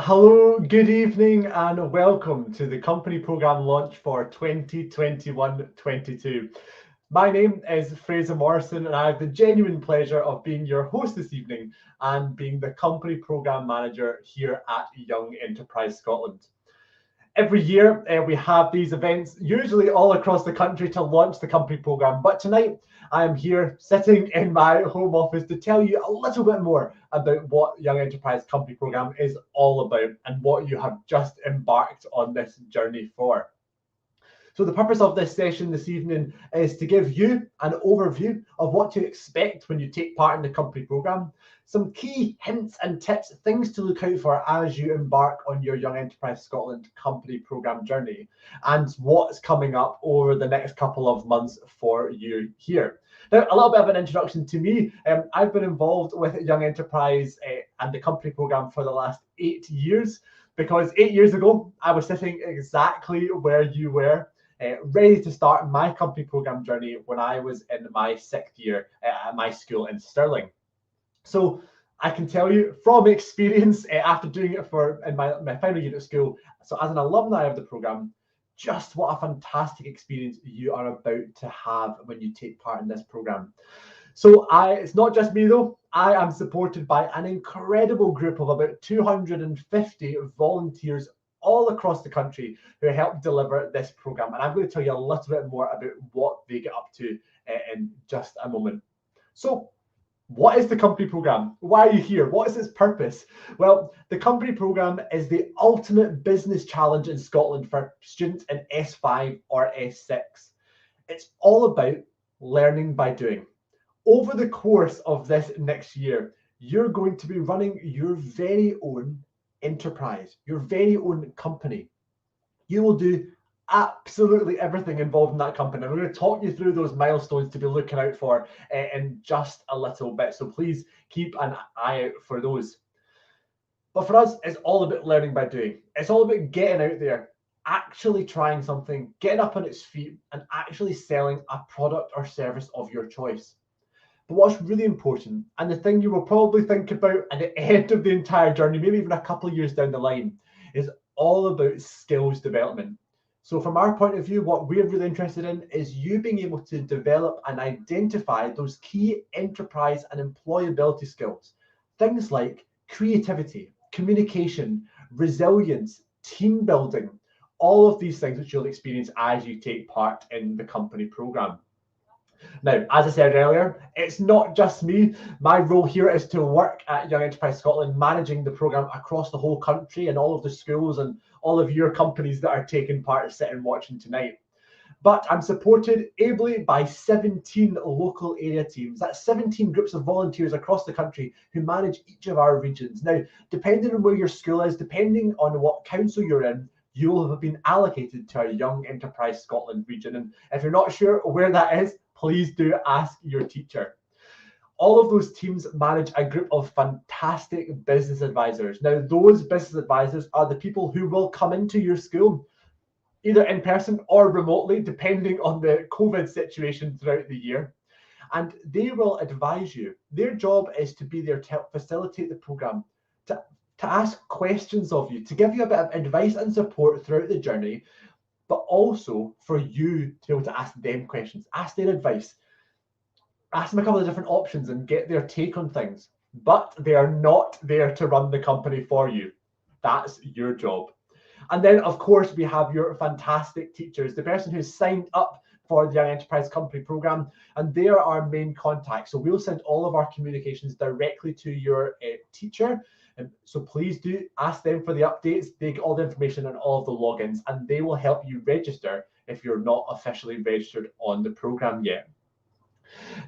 Hello, good evening, and welcome to the company program launch for 2021-22. My name is Fraser Morrison, and I have the genuine pleasure of being your host this evening and being the company program manager here at Young Enterprise Scotland. Every year, we have these events, usually all across the country, to launch the company program. But tonight, I am here sitting in my home office to tell you a little bit more about what Young Enterprise Company Program is all about and what you have just embarked on this journey for. So the purpose of this session this evening is to give you an overview of what to expect when you take part in the company program, some key hints and tips, things to look out for as you embark on your Young Enterprise Scotland company program journey, and what's coming up over the next couple of months for you here. Now, a little bit of an introduction to me. I've been involved with Young Enterprise and the company program for the last 8 years, because 8 years ago, I was sitting exactly where you were, ready to start my company program journey when I was in my 6th year at my school in Stirling. So I can tell you from experience, after doing it in my final year at school, so as an alumni of the program, just what a fantastic experience you are about to have when you take part in this program. So it's not just me though. I am supported by an incredible group of about 250 volunteers all across the country who help deliver this program. And I'm going to tell you a little bit more about what they get up to in just a moment. So what is the company program? Why are you here? What is its purpose? Well, the company program is the ultimate business challenge in Scotland for students in S5 or S6. It's all about learning by doing. Over the course of this next year, you're going to be running your very own enterprise, your very own company. You will do absolutely everything involved in that company. I'm going to talk you through those milestones to be looking out for in just a little bit. So please keep an eye out for those. But for us, it's all about learning by doing. It's all about getting out there, actually trying something, getting up on its feet, and actually selling a product or service of your choice. But what's really important, and the thing you will probably think about at the end of the entire journey, maybe even a couple of years down the line, is all about skills development. So from our point of view, what we're really interested in is you being able to develop and identify those key enterprise and employability skills. Things like creativity, communication, resilience, team building, all of these things which you'll experience as you take part in the company program. Now, as I said earlier, it's not just me. My role here is to work at Young Enterprise Scotland, managing the programme across the whole country and all of the schools and all of your companies that are taking part sitting watching tonight. But I'm supported ably by 17 local area teams. That's 17 groups of volunteers across the country who manage each of our regions. Now, depending on where your school is, depending on what council you're in, you will have been allocated to a Young Enterprise Scotland region. And if you're not sure where that is, please do ask your teacher. All of those teams manage a group of fantastic business advisors. Now, those business advisors are the people who will come into your school, either in person or remotely, depending on the COVID situation throughout the year. And they will advise you. Their job is to be there to help facilitate the program, to ask questions of you, to give you a bit of advice and support throughout the journey, but also for you to be able to ask them questions, ask their advice, ask them a couple of different options and get their take on things. But they are not there to run the company for you. That's your job. And then, of course, we have your fantastic teachers, the person who's signed up for the Young Enterprise Company program, and they are our main contact. So we'll send all of our communications directly to your teacher. So please do ask them for the updates. They get all the information and all of the logins, and they will help you register if you're not officially registered on the program yet.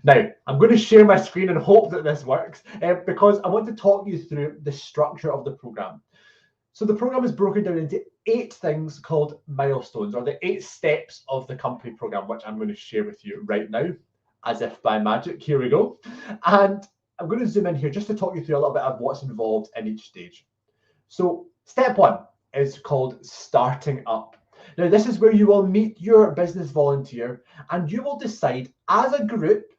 Now, I'm going to share my screen and hope that this works because I want to talk you through the structure of the program. So the program is broken down into 8 things called milestones, or the 8 steps of the company program, which I'm going to share with you right now, as if by magic. Here we go. And I'm going to zoom in here just to talk you through a little bit of what's involved in each stage. So step 1 is called starting up. Now, this is where you will meet your business volunteer and you will decide as a group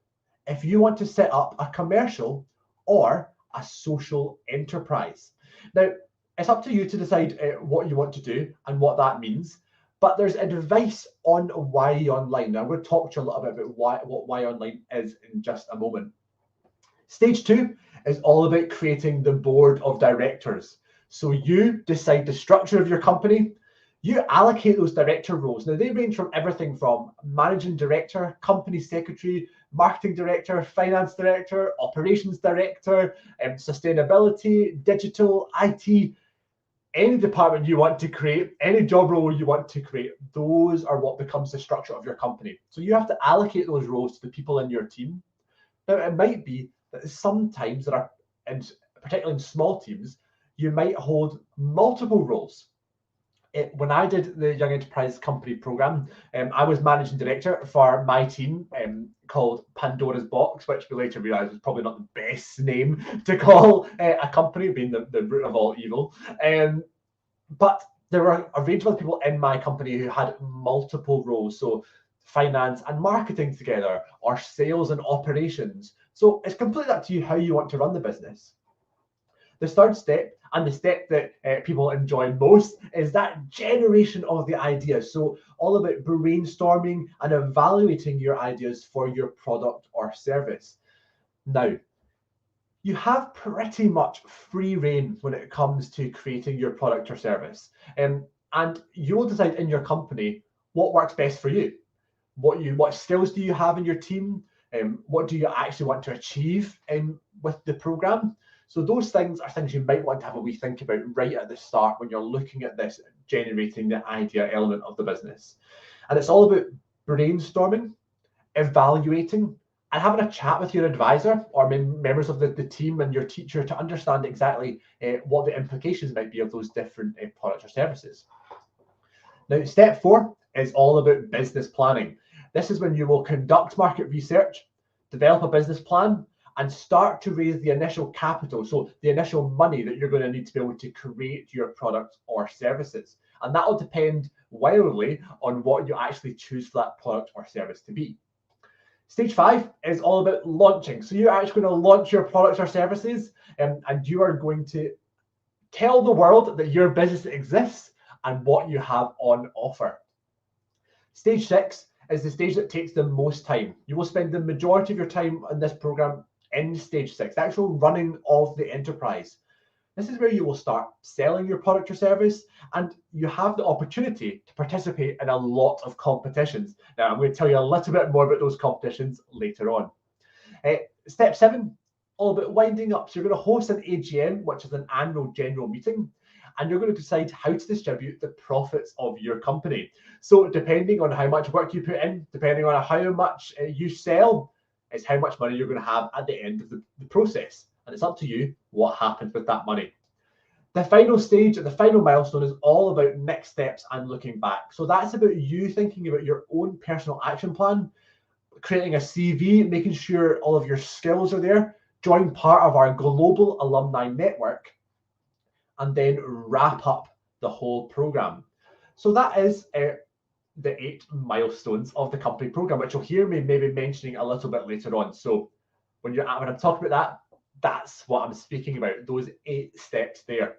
if you want to set up a commercial or a social enterprise. Now, It's up to you to decide what you want to do and what that means. But there's advice on why online. Now, I'm going to talk to you a little bit about what why online is in just a moment. Stage 2 is all about creating the board of directors. So you decide the structure of your company. You allocate those director roles. Now, they range from everything from managing director, company secretary, marketing director, finance director, operations director, sustainability, digital, IT, any department you want to create, any job role you want to create. Those are what becomes the structure of your company. So you have to allocate those roles to the people in your team. Now, it might be that sometimes there are, and particularly in small teams, you might hold multiple roles. When I did the Young Enterprise Company program, I was managing director for my team called Pandora's Box, which we later realised was probably not the best name to call a company, being the root of all evil. But there were a range of other people in my company who had multiple roles. So finance and marketing together, or sales and operations. So it's completely up to you how you want to run the business. The third step, and the step that people enjoy most, is that generation of the ideas. So all about brainstorming and evaluating your ideas for your product or service. Now, you have pretty much free rein when it comes to creating your product or service. And you will decide in your company what works best for you. What skills do you have in your team? What do you actually want to achieve with the program? So those things are things you might want to have a wee think about right at the start when you're looking at this, generating the idea element of the business. And it's all about brainstorming, evaluating, and having a chat with your advisor or members of the team and your teacher to understand exactly what the implications might be of those different products or services. Now, step 4 is all about business planning. This is when you will conduct market research, develop a business plan, and start to raise the initial capital, so the initial money that you're going to need to be able to create your products or services. And that will depend wildly on what you actually choose for that product or service to be. Stage 5 is all about launching. So you're actually going to launch your products or services, and you are going to tell the world that your business exists and what you have on offer. Stage 6 is the stage that takes the most time. You will spend the majority of your time on this program in stage 6, the actual running of the enterprise. This is where you will start selling your product or service, and you have the opportunity to participate in a lot of competitions. Now, I'm going to tell you a little bit more about those competitions later on. Step 7, all about winding up. So you're going to host an AGM, which is an annual general meeting, and you're going to decide how to distribute the profits of your company. So depending on how much work you put in, depending on how much you sell, is how much money you're going to have at the end of the process. And it's up to you what happens with that money. The final stage, the final milestone, is all about next steps and looking back. So that's about you thinking about your own personal action plan, creating a CV, making sure all of your skills are there, join part of our global alumni network, and then wrap up the whole program. So that is the 8 milestones of the company program, which you'll hear me maybe mentioning a little bit later on. So when I'm talking about that, that's what I'm speaking about, those 8 steps there.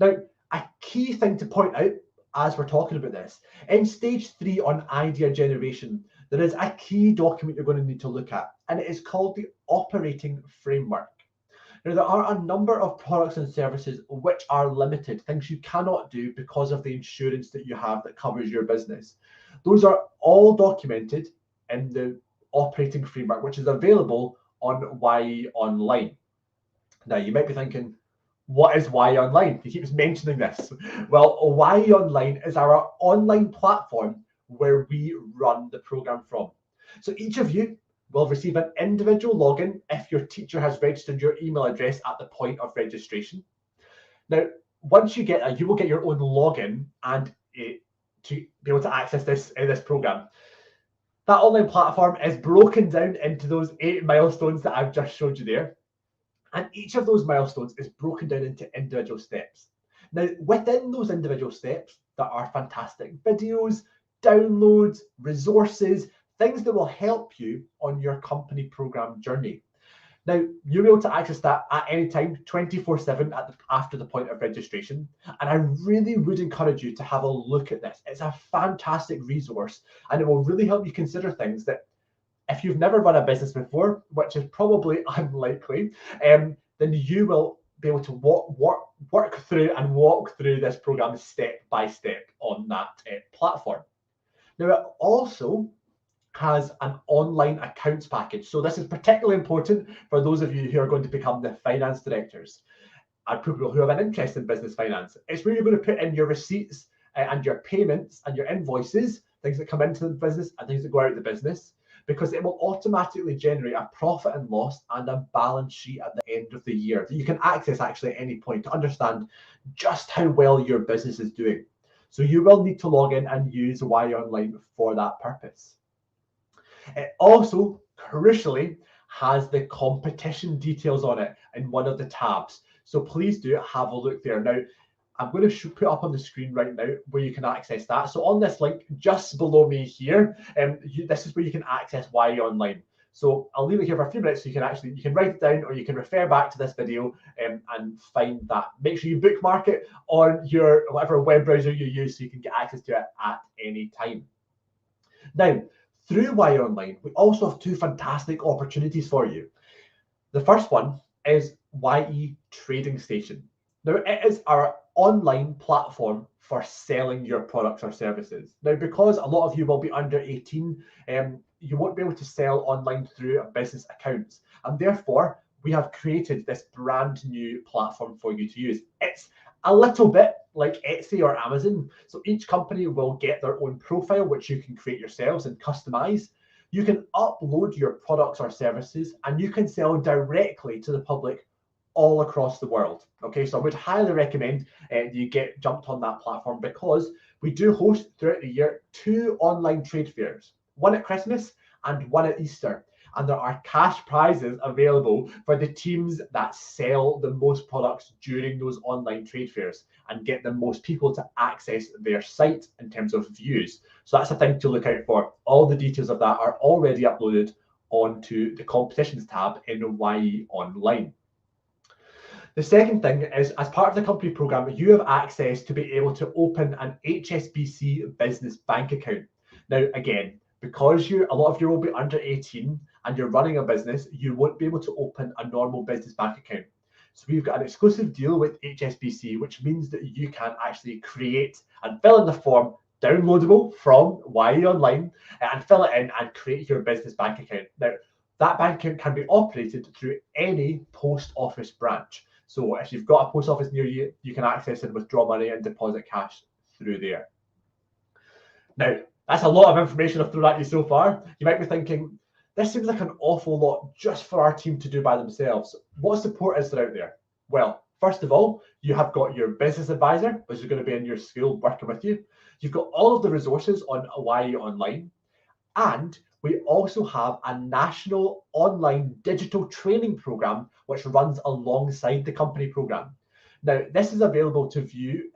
Now, a key thing to point out as we're talking about this, in stage 3 on idea generation, there is a key document you're going to need to look at, and it is called the operating framework. Now, there are a number of products and services which are limited, things you cannot do because of the insurance that you have that covers your business. Those are all documented in the operating framework, which is available on Why Online. Now, you might be thinking, what is Why Online? He keeps mentioning this. Well, Why Online is our online platform where we run the program from. So each of you will receive an individual login if your teacher has registered your email address at the point of registration. Now, once you get that, you will get your own login and to be able to access this program. That online platform is broken down into those 8 milestones that I've just showed you there. And each of those milestones is broken down into individual steps. Now, within those individual steps, there are fantastic videos, downloads, resources, things that will help you on your company program journey. Now, you'll be able to access that at any time, 24/7 after the point of registration. And I really would encourage you to have a look at this. It's a fantastic resource, and it will really help you consider things that if you've never run a business before, which is probably unlikely, then you will be able to work through and walk through this program step by step on that platform. Now, it also has an online accounts package. So this is particularly important for those of you who are going to become the finance directors and people who have an interest in business finance. It's where you're going to put in your receipts and your payments and your invoices, things that come into the business and things that go out of the business, because it will automatically generate a profit and loss and a balance sheet at the end of the year that you can access actually at any point to understand just how well your business is doing. So you will need to log in and use Y Online for that purpose. It also, crucially, has the competition details on it in one of the tabs. So please do have a look there. Now, I'm going to put up on the screen right now where you can access that. So on this link just below me here, this is where you can access Y Online. So I'll leave it here for a few minutes so you can write it down, or you can refer back to this video and find that. Make sure you bookmark it on your whatever web browser you use so you can get access to it at any time. Now, through Y Online, we also have two fantastic opportunities for you. The first one is YE Trading Station. Now, it is our online platform for selling your products or services. Now, because a lot of you will be under 18, you won't be able to sell online through a business account. And therefore, we have created this brand new platform for you to use. It's a little bit like Etsy or Amazon. So each company will get their own profile, which you can create yourselves and customize. You can upload your products or services, and you can sell directly to the public all across the world. Okay, so I would highly recommend you get jumped on that platform, because we do host throughout the year 2 online trade fairs, one at Christmas and one at Easter. And there are cash prizes available for the teams that sell the most products during those online trade fairs and get the most people to access their site in terms of views. So that's a thing to look out for. All the details of that are already uploaded onto the competitions tab in YE Online. The second thing is, as part of the company program, you have access to be able to open an HSBC business bank account. Now, again, because a lot of you will be under 18 and you're running a business, you won't be able to open a normal business bank account. So we've got an exclusive deal with HSBC, which means that you can actually create and fill in the form downloadable from YE Online and fill it in and create your business bank account. Now, that bank account can be operated through any post office branch. So if you've got a post office near you, you can access and withdraw money and deposit cash through there. Now, that's a lot of information I've thrown at you so far. You might be thinking, this seems like an awful lot just for our team to do by themselves. What support is there out there? Well, first of all, you have got your business advisor, which is going to be in your school working with you. You've got all of the resources on YE Online. And we also have a national online digital training program, which runs alongside the company program. Now, this is available to view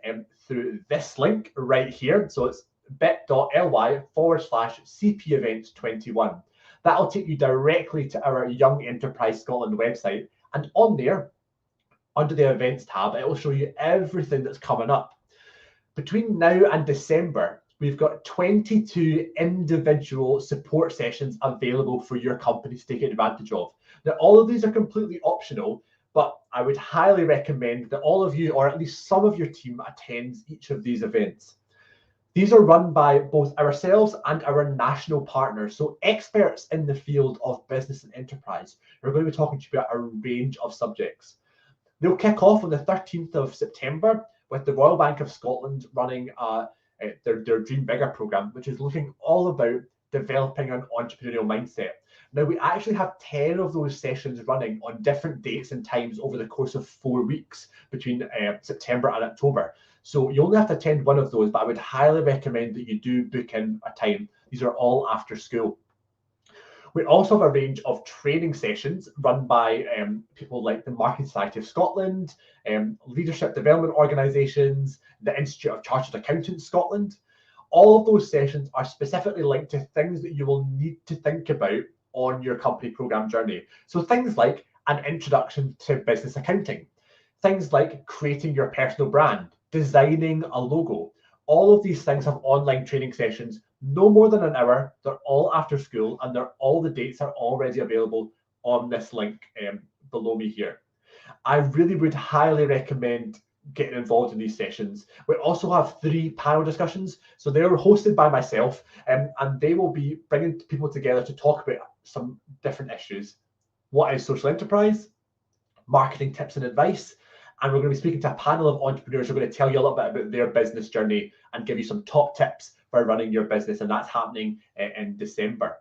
through this link right here. So it's bit.ly/CP Events 21. That'll take you directly to our Young Enterprise Scotland website. And on there, under the events tab, it will show you everything that's coming up. Between now and December, we've got 22 individual support sessions available for your company to take advantage of. Now, all of these are completely optional, but I would highly recommend that all of you, or at least some of your team, attends each of these events. These are run by both ourselves and our national partners, so experts in the field of business and enterprise. We're going to be talking to you about a range of subjects. They'll kick off on the 13th of September with the Royal Bank of Scotland running their Dream Bigger program, which is looking all about developing an entrepreneurial mindset. Now, we actually have 10 of those sessions running on different dates and times over the course of 4 weeks between September and October. So you only have to attend one of those, but I would highly recommend that you do book in a time. These are all after school. We also have a range of training sessions run by people like the Marketing Society of Scotland, leadership development organisations, the Institute of Chartered Accountants Scotland. All of those sessions are specifically linked to things that you will need to think about on your company program journey. So things like an introduction to business accounting. Things like creating your personal brand, designing a logo. All of these things have online training sessions, no more than an hour. They're all after school, and all the dates are already available on this link below me here. I really would highly recommend getting involved in these sessions. We also have 3 panel discussions. So they're hosted by myself, and they will be bringing people together to talk about some different issues. What is social enterprise? Marketing tips and advice. And we're going to be speaking to a panel of entrepreneurs who are going to tell you a little bit about their business journey and give you some top tips for running your business. And that's happening in December.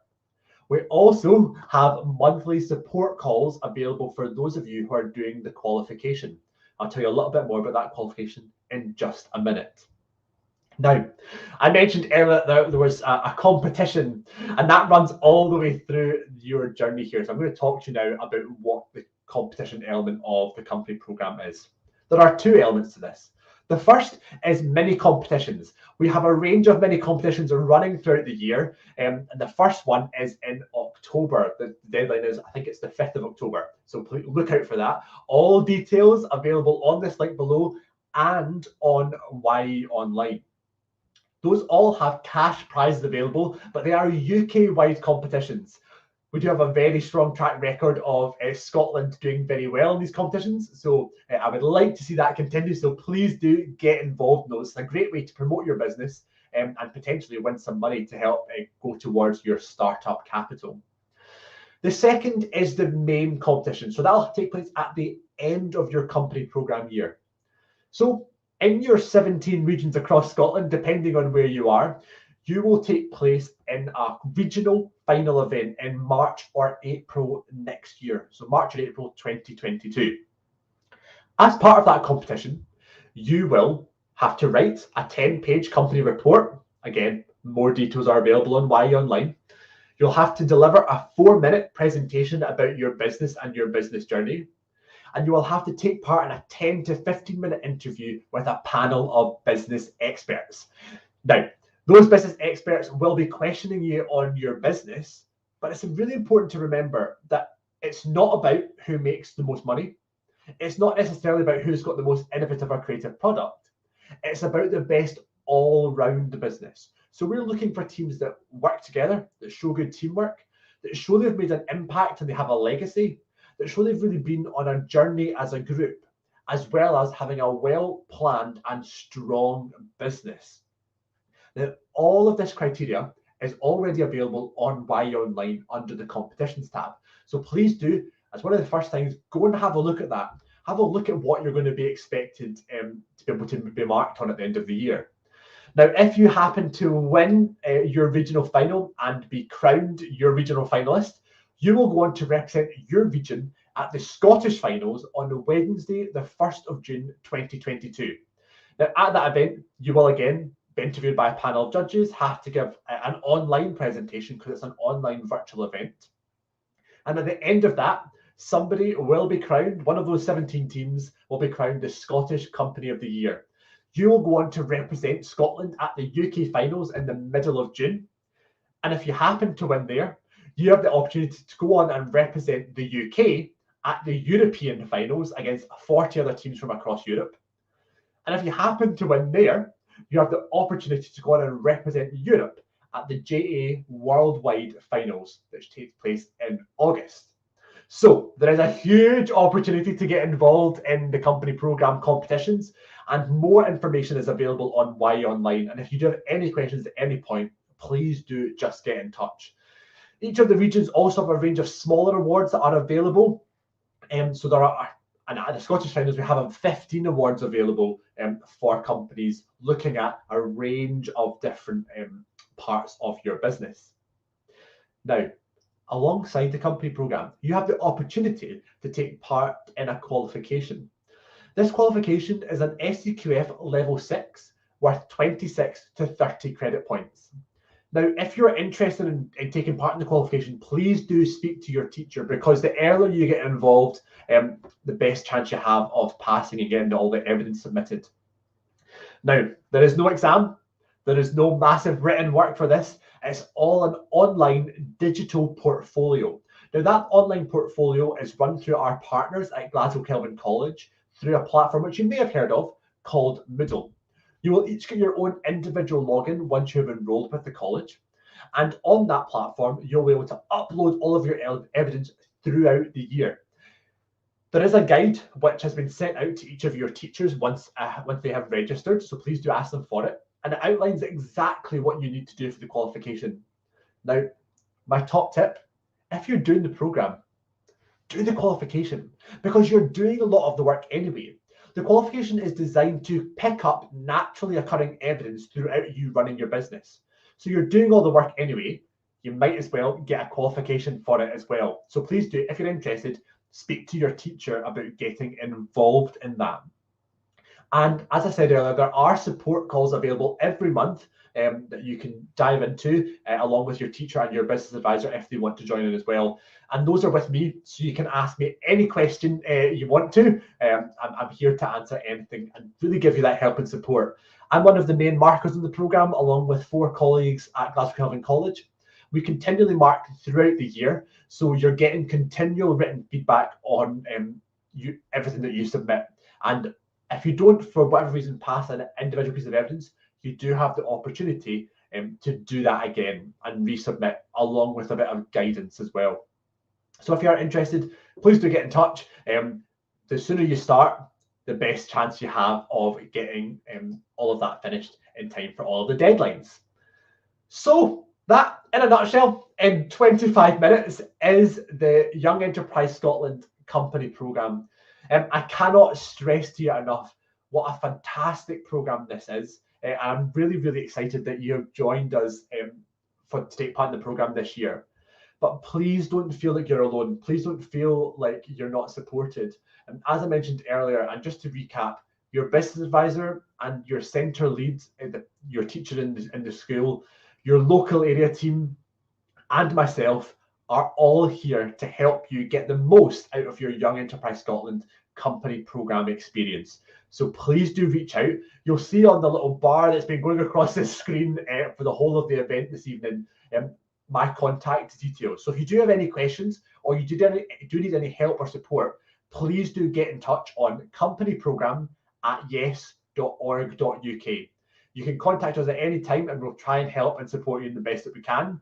We also have monthly support calls available for those of you who are doing the qualification. I'll tell you a little bit more about that qualification in just a minute. Now, I mentioned earlier that there was a competition, and that runs all the way through your journey here. So I'm going to talk to you now about what the competition element of the company program is. There are 2 elements to this. The first is mini competitions. We have a range of mini competitions running throughout the year, and the first one is in October. The deadline is, I think it's the 5th of October. So please look out for that. All details available on this link below and on YE Online. Those all have cash prizes available, but they are UK-wide competitions. We do have a very strong track record of Scotland doing very well in these competitions. So I would like to see that continue. So please do get involved in those. It's a great way to promote your business and potentially win some money to help go towards your startup capital. The second is the main competition. So that'll take place at the end of your company program year. So in your 17 regions across Scotland, depending on where you are, you will take place in a regional final event in March or April next year. So March or April 2022. As part of that competition, you will have to write a 10-page company report. Again, more details are available on YE Online. You'll have to deliver a 4-minute presentation about your business and your business journey. And you will have to take part in a 10 to 15-minute interview with a panel of business experts. Now, those business experts will be questioning you on your business, but it's really important to remember that it's not about who makes the most money. It's not necessarily about who's got the most innovative or creative product. It's about the best all round the business. So we're looking for teams that work together, that show good teamwork, that show they've made an impact and they have a legacy, that show they've really been on a journey as a group, as well as having a well-planned and strong business. Now, all of this criteria is already available on YE Online under the competitions tab. So please do, as one of the first things, go and have a look at that. Have a look at what you're going to be expected to be able to be marked on at the end of the year. Now, if you happen to win your regional final and be crowned your regional finalist, you will go on to represent your region at the Scottish finals on Wednesday, the 1st of June, 2022. Now, at that event, you will again be interviewed by a panel of judges, have to give an online presentation because it's an online virtual event. And at the end of that, somebody will be crowned, one of those 17 teams will be crowned the Scottish Company of the Year. You will go on to represent Scotland at the UK finals in the middle of June. And if you happen to win there, you have the opportunity to go on and represent the UK at the European finals against 40 other teams from across Europe. And if you happen to win there, you have the opportunity to go on and represent Europe at the JA Worldwide Finals, which takes place in August. So there is a huge opportunity to get involved in the company program competitions, and more information is available on YE Online. And if you do have any questions at any point, please do just get in touch. Each of the regions also have a range of smaller awards that are available. So there are, and at the Scottish Finals, we have 15 awards available for companies looking at a range of different parts of your business. Now, alongside the company program, you have the opportunity to take part in a qualification. This qualification is an SCQF level 6 worth 26 to 30 credit points. Now, if you're interested in taking part in the qualification, please do speak to your teacher, because the earlier you get involved, the best chance you have of passing and getting all the evidence submitted. Now, there is no exam. There is no massive written work for this. It's all an online digital portfolio. Now, that online portfolio is run through our partners at Glasgow Kelvin College through a platform which you may have heard of called Moodle. You will each get your own individual login once you have enrolled with the college. And on that platform, you'll be able to upload all of your evidence throughout the year. There is a guide which has been sent out to each of your teachers once they have registered, so please do ask them for it. And it outlines exactly what you need to do for the qualification. Now, my top tip, if you're doing the program, do the qualification, because you're doing a lot of the work anyway. The qualification is designed to pick up naturally occurring evidence throughout you running your business. So you're doing all the work anyway, you might as well get a qualification for it as well. So please do, if you're interested, speak to your teacher about getting involved in that. And as I said earlier, there are support calls available every month that you can dive into along with your teacher and your business advisor if they want to join in as well. And those are with me, so you can ask me any question you want to. I'm here to answer anything and really give you that help and support. I'm one of the main markers in the programme, along with 4 colleagues at Glasgow Kelvin College. We continually mark throughout the year, so you're getting continual written feedback on everything that you submit. And if you don't, for whatever reason, pass an individual piece of evidence, you do have the opportunity to do that again and resubmit, along with a bit of guidance as well. So if you are interested, please do get in touch. The sooner you start, the best chance you have of getting all of that finished in time for all of the deadlines. So that, in a nutshell, in 25 minutes, is the Young Enterprise Scotland company programme. I cannot stress to you enough what a fantastic programme this is. I'm really, really excited that you have joined us to take part in the programme this year. But please don't feel like you're alone. Please don't feel like you're not supported. And as I mentioned earlier, and just to recap, your business advisor and your centre lead, your teacher in the school, your local area team, and myself are all here to help you get the most out of your Young Enterprise Scotland company programme experience. So please do reach out. You'll see on the little bar that's been going across the screen for the whole of the event this evening, my contact details. So if you do have any questions, or you do need any help or support, please do get in touch on companyprogramme@yes.org.uk. You can contact us at any time and we'll try and help and support you in the best that we can.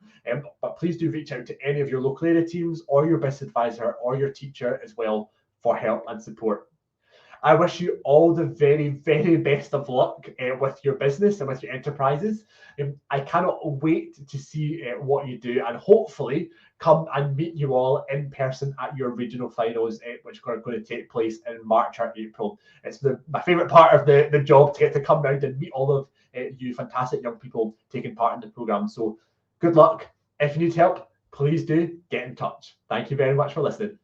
But please do reach out to any of your local area teams or your business advisor or your teacher as well for help and support. I wish you all the very, very best of luck with your business and with your enterprises. I cannot wait to see what you do, and hopefully come and meet you all in person at your regional finals, which are going to take place in March or April. It's my favourite part of the job, to get to come round and meet all of you fantastic young people taking part in the programme. So good luck. If you need help, please do get in touch. Thank you very much for listening.